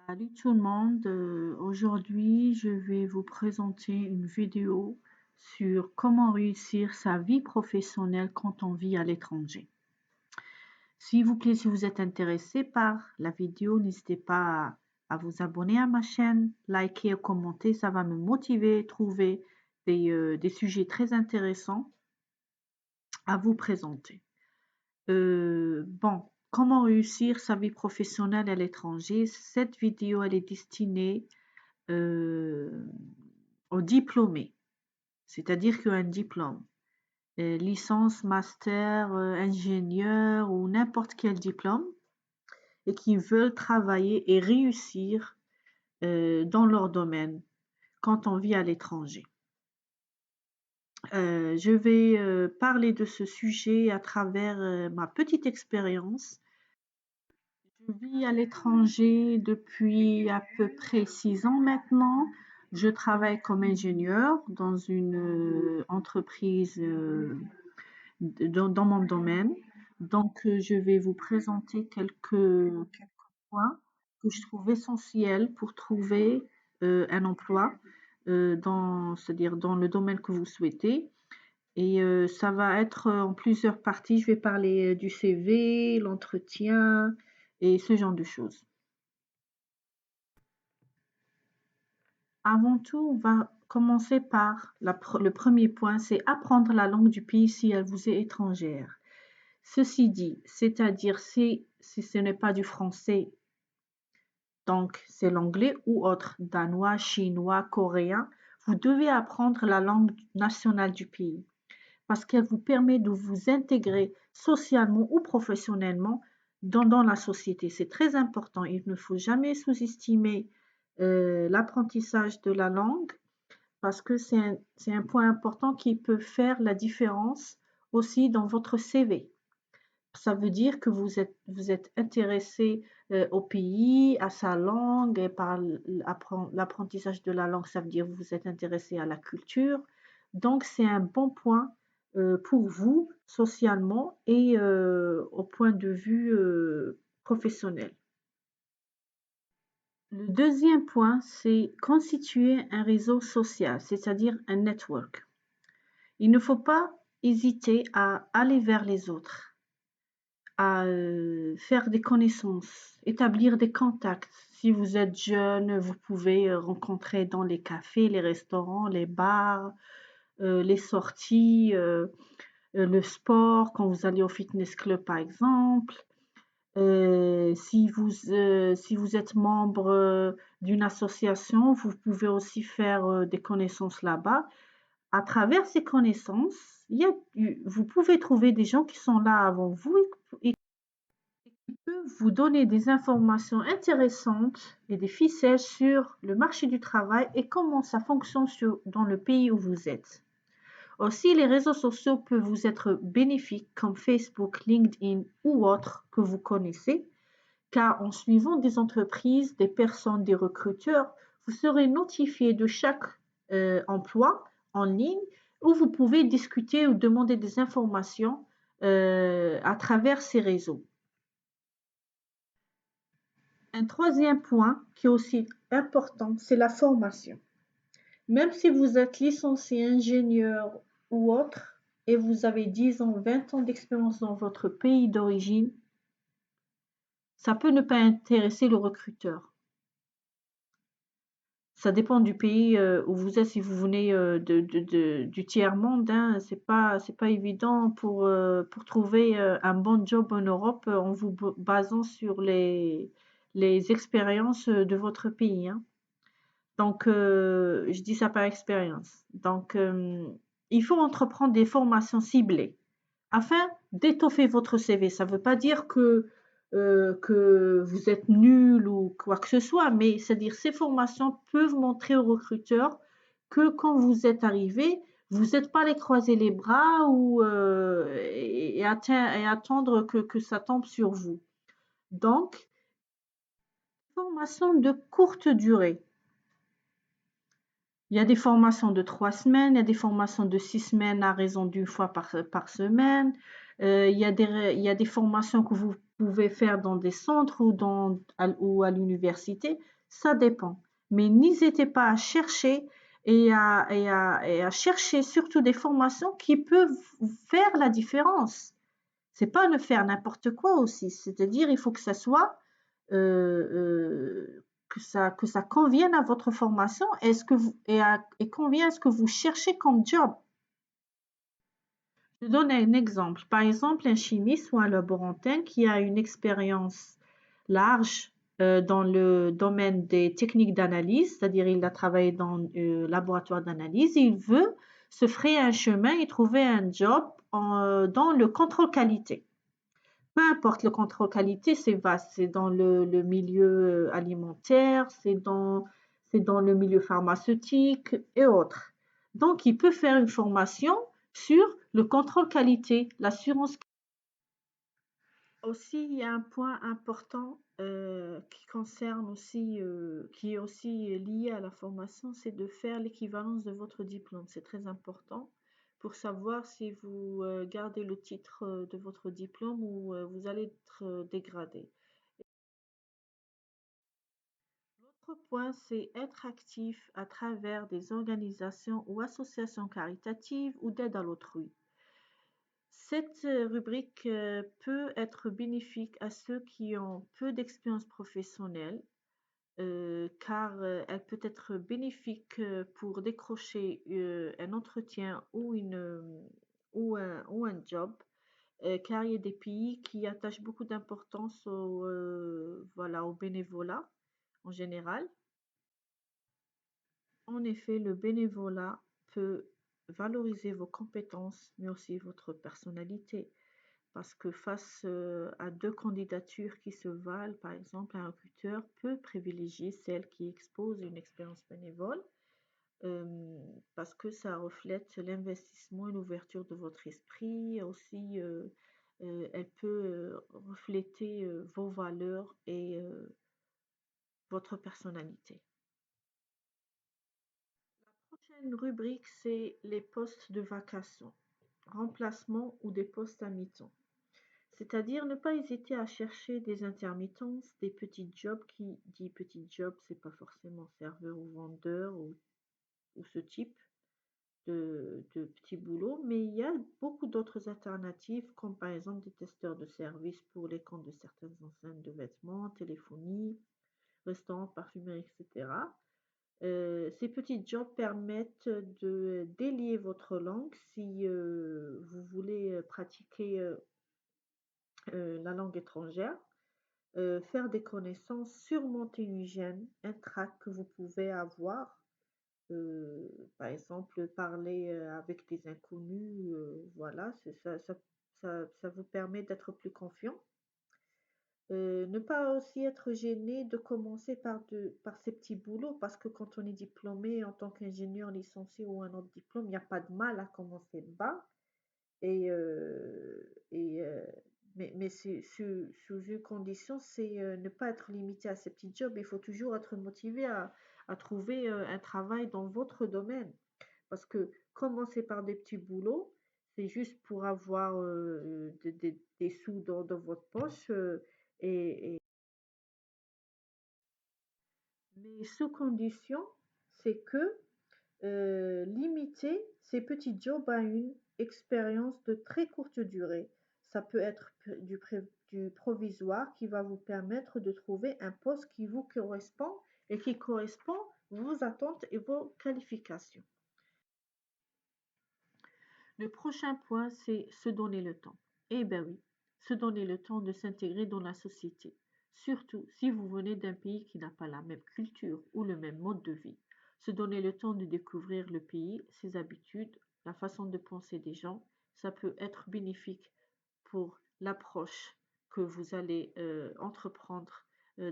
Salut tout le monde, aujourd'hui je vais vous présenter une vidéo sur comment réussir sa vie professionnelle quand on vit à l'étranger. S'il vous plaît, si vous êtes intéressé par la vidéo, n'hésitez pas à vous abonner à ma chaîne, liker et commenter, ça va me motiver à trouver des sujets très intéressants à vous présenter. Bon, comment réussir sa vie professionnelle à l'étranger? Cette vidéo, elle est destinée euh, aux diplômés, c'est-à-dire qui ont un diplôme, licence, master, ingénieur ou n'importe quel diplôme et qui veulent travailler et réussir dans leur domaine quand on vit à l'étranger. Je vais parler de ce sujet à travers ma petite expérience. Je vis à l'étranger depuis à peu près 6 ans maintenant. Je travaille comme ingénieur dans une entreprise dans mon domaine. Donc, je vais vous présenter quelques points que je trouve essentiels pour trouver un emploi, c'est-à-dire dans le domaine que vous souhaitez. Et ça va être en plusieurs parties. Je vais parler du CV, l'entretien et ce genre de choses. Avant tout, on va commencer par le premier point, c'est apprendre la langue du pays si elle vous est étrangère. Ceci dit, c'est-à-dire si ce n'est pas du français, donc c'est l'anglais ou autre, danois, chinois, coréen, vous devez apprendre la langue nationale du pays parce qu'elle vous permet de vous intégrer socialement ou professionnellement dans la société. C'est très important. Il ne faut jamais sous-estimer l'apprentissage de la langue parce que c'est un point important qui peut faire la différence aussi dans votre CV. Ça veut dire que vous êtes intéressé au pays, à sa langue, et par l'apprentissage de la langue, ça veut dire que vous êtes intéressé à la culture. Donc, c'est un bon point pour vous socialement et au point de vue professionnel. Le deuxième point, c'est constituer un réseau social, c'est-à-dire un network. Il ne faut pas hésiter à aller vers les autres, à faire des connaissances, établir des contacts. Si vous êtes jeune, vous pouvez rencontrer dans les cafés, les restaurants, les bars, les sorties, le sport, quand vous allez au fitness club par exemple. Si vous êtes membre d'une association, vous pouvez aussi faire des connaissances là-bas. À travers ces connaissances, vous pouvez trouver des gens qui sont là avant vous et qui peuvent vous donner des informations intéressantes et des ficelles sur le marché du travail et comment ça fonctionne dans le pays où vous êtes. Aussi, les réseaux sociaux peuvent vous être bénéfiques comme Facebook, LinkedIn ou autres que vous connaissez, car en suivant des entreprises, des personnes, des recruteurs, vous serez notifié de chaque emploi en ligne où vous pouvez discuter ou demander des informations à travers ces réseaux. Un troisième point qui est aussi important, c'est la formation. Même si vous êtes licencié ingénieur ou autre et vous avez 10 ans, 20 ans d'expérience dans votre pays d'origine, ça peut ne pas intéresser le recruteur. Ça dépend du pays où vous êtes. Si vous venez du tiers-monde, hein, c'est pas évident pour trouver un bon job en Europe en vous basant sur les expériences de votre pays, hein. Donc, je dis ça par expérience. Donc, il faut entreprendre des formations ciblées afin d'étoffer votre CV. Ça ne veut pas dire que vous êtes nul ou quoi que ce soit, mais c'est-à-dire ces formations peuvent montrer aux recruteurs que quand vous êtes arrivé, vous n'êtes pas allé croiser les bras et attendre que ça tombe sur vous. Donc, formation de courte durée. Il y a des formations de 3 semaines, il y a des formations de 6 semaines à raison d'une fois par semaine. Il y a des formations que vous pouvez faire dans des centres ou à l'université, ça dépend. Mais n'hésitez pas à chercher et à chercher surtout des formations qui peuvent faire la différence. C'est pas ne faire n'importe quoi aussi. C'est-à-dire, il faut que ça soit que ça convienne à votre formation et convient à ce que vous cherchez comme job. Je donne un exemple. Par exemple, un chimiste ou un laborantin qui a une expérience large dans le domaine des techniques d'analyse, c'est-à-dire il a travaillé dans un laboratoire d'analyse, il veut se frayer un chemin et trouver un job dans le contrôle qualité. Peu importe le contrôle qualité, c'est vaste. C'est dans le milieu alimentaire, c'est dans le milieu pharmaceutique et autres. Donc, il peut faire une formation sur le contrôle qualité, l'assurance. Aussi, il y a un point important qui concerne aussi, qui est aussi lié à la formation, c'est de faire l'équivalence de votre diplôme. C'est très important pour savoir si vous gardez le titre de votre diplôme ou vous allez être dégradé. L'autre point, c'est être actif à travers des organisations ou associations caritatives ou d'aide à l'autrui. Cette rubrique peut être bénéfique à ceux qui ont peu d'expérience professionnelle, car elle peut être bénéfique pour décrocher un entretien ou un job, car il y a des pays qui attachent beaucoup d'importance voilà, au bénévolat en général. En effet, le bénévolat peut valoriser vos compétences, mais aussi votre personnalité. Parce que face à deux candidatures qui se valent, par exemple, un recruteur peut privilégier celle qui expose une expérience bénévole parce que ça reflète l'investissement et l'ouverture de votre esprit. Aussi, elle peut refléter vos valeurs et votre personnalité. La prochaine rubrique, c'est les postes de vacation, remplacement ou des postes à mi-temps. C'est-à-dire ne pas hésiter à chercher des intermittences, des petits jobs qui dit petit job, c'est pas forcément serveur ou vendeur ou ce type de petits boulots, mais il y a beaucoup d'autres alternatives, comme par exemple des testeurs de services pour les comptes de certaines enseignes de vêtements, téléphonie, restaurants, parfumerie, etc. Ces petits jobs permettent de délier votre langue si vous voulez pratiquer la langue étrangère, faire des connaissances, surmonter une hygiène, un trac que vous pouvez avoir, euh, par exemple parler avec des inconnus, voilà, ça vous permet d'être plus confiant. Ne pas aussi être gêné de commencer par ces petits boulots, parce que quand on est diplômé en tant qu'ingénieur licencié ou un autre diplôme, il n'y a pas de mal à commencer bas. Et, mais sous une condition, c'est ne pas être limité à ces petits jobs. Il faut toujours être motivé à trouver un travail dans votre domaine. Parce que commencer par des petits boulots, c'est juste pour avoir des sous dans votre poche. Mais sous condition, c'est que limiter ces petits jobs à une expérience de très courte durée. Ça peut être du provisoire qui va vous permettre de trouver un poste qui vous correspond et qui correspond vos attentes et vos qualifications. Le prochain point, c'est se donner le temps. Eh bien oui, se donner le temps de s'intégrer dans la société, surtout si vous venez d'un pays qui n'a pas la même culture ou le même mode de vie. Se donner le temps de découvrir le pays, ses habitudes, la façon de penser des gens, ça peut être bénéfique pour l'approche que vous allez entreprendre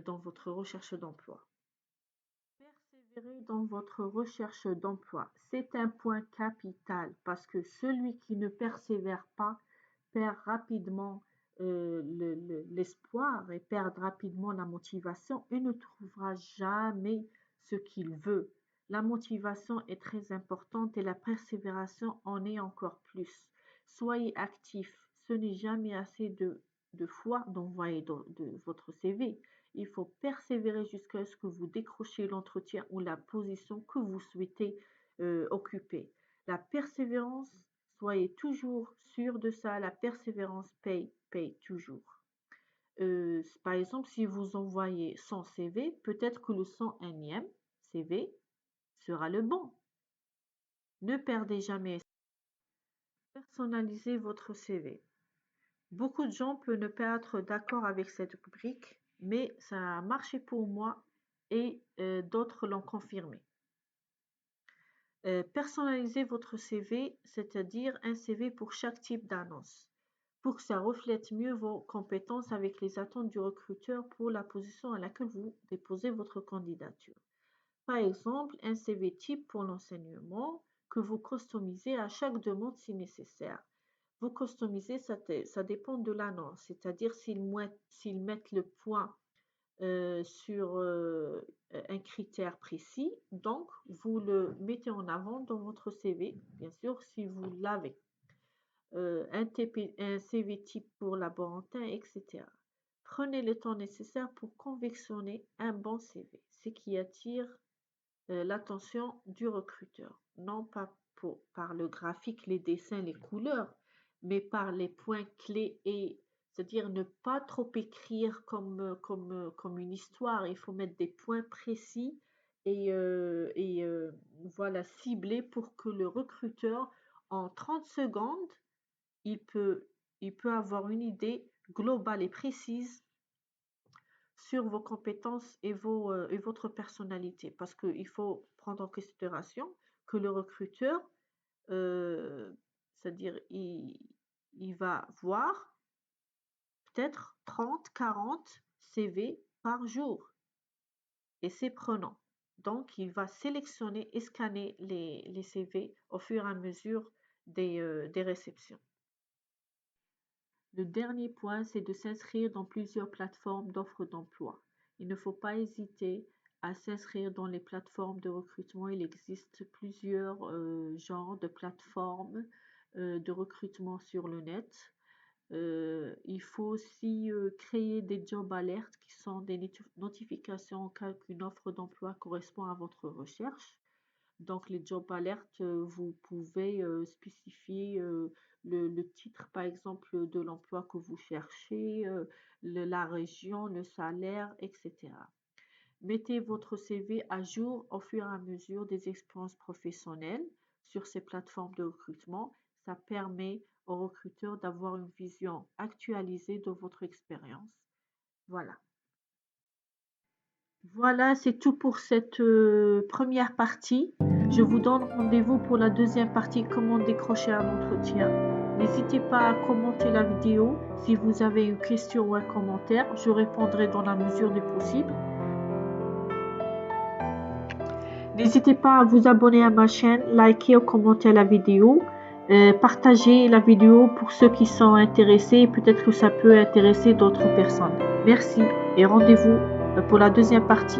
dans votre recherche d'emploi. Persévérer dans votre recherche d'emploi, c'est un point capital parce que celui qui ne persévère pas perd rapidement l'espoir et perd rapidement la motivation et ne trouvera jamais ce qu'il veut. La motivation est très importante et la persévération en est encore plus. Soyez actif, ce n'est jamais assez de de fois d'envoyer de votre CV. Il faut persévérer jusqu'à ce que vous décrochiez l'entretien ou la position que vous souhaitez occuper. La persévérance, soyez toujours sûr de ça, la persévérance paye toujours. Par exemple, si vous envoyez 100 CV, peut-être que le 101e CV sera le bon. Ne perdez jamais. Personnalisez votre CV. Beaucoup de gens peuvent ne pas être d'accord avec cette rubrique, mais ça a marché pour moi et d'autres l'ont confirmé. Personnalisez votre CV, c'est-à-dire un CV pour chaque type d'annonce, pour que ça reflète mieux vos compétences avec les attentes du recruteur pour la position à laquelle vous déposez votre candidature. Par exemple, un CV type pour l'enseignement que vous customisez à chaque demande si nécessaire. Vous customisez, ça dépend de l'annonce, c'est-à-dire s'ils mettent le point sur un critère précis, donc vous le mettez en avant dans votre CV, bien sûr, si vous l'avez. Un CV type pour laborantin, etc. Prenez le temps nécessaire pour confectionner un bon CV, ce qui attire l'attention du recruteur, non pas par le graphique, les dessins, les couleurs, mais par les points clés c'est-à-dire ne pas trop écrire comme une histoire. Il faut mettre des points précis et voilà, ciblés pour que le recruteur, en 30 secondes, il peut, il peut avoir une idée globale et précise sur vos compétences et votre personnalité. Parce qu'il faut prendre en considération que le recruteur, c'est-à-dire il va voir peut-être 30, 40 CV par jour. Et c'est prenant. Donc, il va sélectionner et scanner les CV au fur et à mesure des réceptions. Le dernier point, c'est de s'inscrire dans plusieurs plateformes d'offres d'emploi. Il ne faut pas hésiter à s'inscrire dans les plateformes de recrutement. Il existe plusieurs genres de plateformes de recrutement sur le net. Il faut aussi créer des job alerts qui sont des notifications en cas qu'une offre d'emploi correspond à votre recherche. Donc, les job alerts, vous pouvez spécifier le titre, par exemple, de l'emploi que vous cherchez, la région, le salaire, etc. Mettez votre CV à jour au fur et à mesure des expériences professionnelles sur ces plateformes de recrutement. Ça permet aux recruteurs d'avoir une vision actualisée de votre expérience. Voilà. Voilà, c'est tout pour cette première partie. Je vous donne rendez-vous pour la deuxième partie, comment décrocher un entretien. N'hésitez pas à commenter la vidéo. Si vous avez une question ou un commentaire, je répondrai dans la mesure du possible. N'hésitez pas à vous abonner à ma chaîne, liker ou commenter la vidéo. Partagez la vidéo pour ceux qui sont intéressés. Peut-être que ça peut intéresser d'autres personnes. Merci et rendez-vous pour la deuxième partie.